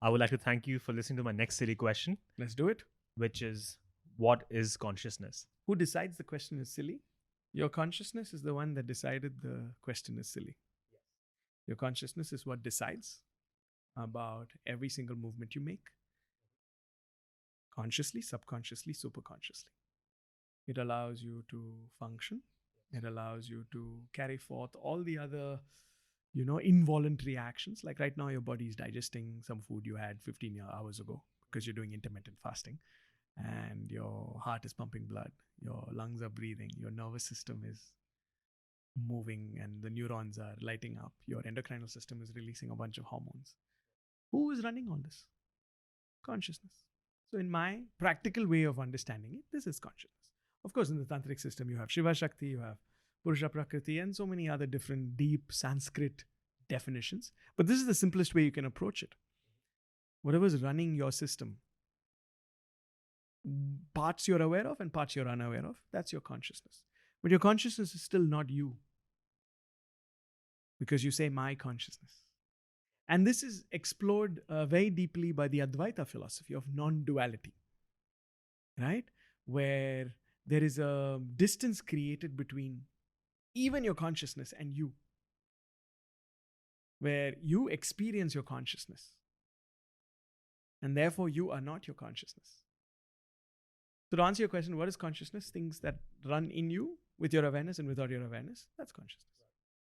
I would like to thank you for listening to my next silly question, Let's do it. which is, what is consciousness? Who decides the question is silly? Your consciousness is the one that decided the question is silly. Yes. Your consciousness is what decides about every single movement you make. Consciously, subconsciously, superconsciously. It allows you to function. It allows you to carry forth all the other, involuntary actions. Like right now, your body is digesting some food you had 15 hours ago because you're doing intermittent fasting. And your heart is pumping blood, your lungs are breathing, your nervous system is moving, and the neurons are lighting up. Your endocrinal system is releasing a bunch of hormones. Who is running all this? Consciousness. So in my practical way of understanding it, this is consciousness. Of course, in the tantric system, you have Shiva Shakti, you have Purusha Prakriti, and so many other different deep Sanskrit definitions. But this is the simplest way you can approach it. Whatever's running your system, parts you're aware of and parts you're unaware of, that's your consciousness. But your consciousness is still not you, because you say my consciousness. And this is explored very deeply by the Advaita philosophy of non-duality, right? Where there is a distance created between even your consciousness and you, where you experience your consciousness, and therefore you are not your consciousness. So to answer your question, what is consciousness? Things that run in you with your awareness and without your awareness, that's consciousness.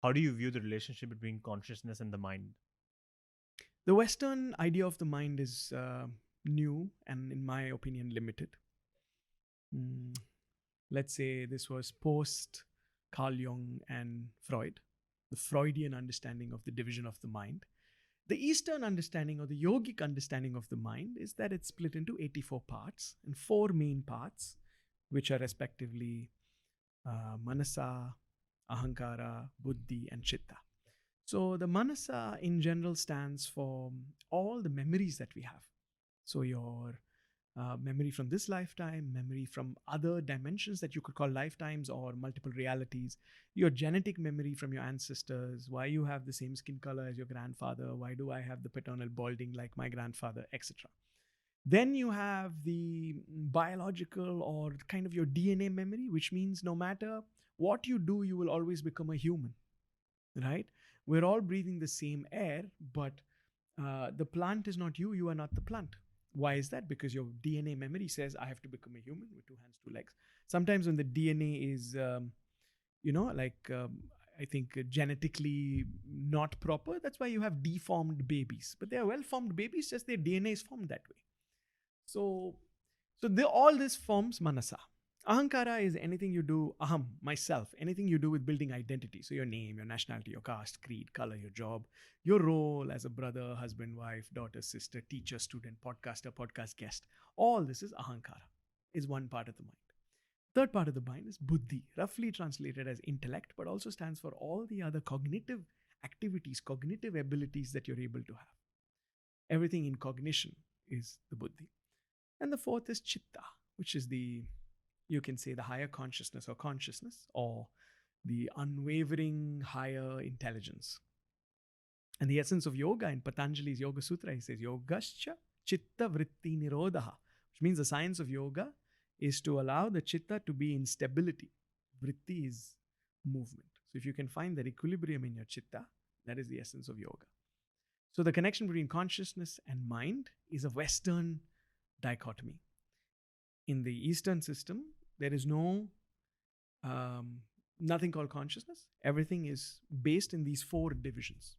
How do you view the relationship between consciousness and the mind? The Western idea of the mind is new and, in my opinion, limited. Let's say this was post Carl Jung and Freud, the Freudian understanding of the division of the mind. The Eastern understanding, or the yogic understanding of the mind, is that it's split into 84 parts and 4 main parts, which are respectively manasa, ahamkara, buddhi, and chitta. So the manasa in general stands for all the memories that we have. So your memory from this lifetime, memory from other dimensions that you could call lifetimes or multiple realities, your genetic memory from your ancestors, why you have the same skin color as your grandfather, why do I have the paternal balding like my grandfather, etc. Then you have the biological or kind of your DNA memory, which means no matter what you do, you will always become a human, right? We're all breathing the same air, but the plant is not you, you are not the plant. Why is that? Because your DNA memory says, I have to become a human with 2 hands, 2 legs. Sometimes when the DNA is, I think genetically not proper, that's why you have deformed babies. But they are well-formed babies, just their DNA is formed that way. So all this forms manasa. Ahamkara is anything you do, aham, myself, anything you do with building identity. So your name, your nationality, your caste, creed, color, your job, your role as a brother, husband, wife, daughter, sister, teacher, student, podcaster, podcast guest. All this is ahamkara, is one part of the mind. Third part of the mind is buddhi, roughly translated as intellect, but also stands for all the other cognitive activities, cognitive abilities that you're able to have. Everything in cognition is the buddhi. And the fourth is chitta, which is you can say the higher consciousness or the unwavering higher intelligence. And the essence of yoga in Patanjali's Yoga Sutra, he says, Yogascha chitta vritti nirodha, which means the science of yoga is to allow the chitta to be in stability. Vritti is movement. So if you can find that equilibrium in your chitta, that is the essence of yoga. So the connection between consciousness and mind is a Western dichotomy. In the Eastern system, there is nothing called consciousness. Everything is based in these 4 divisions.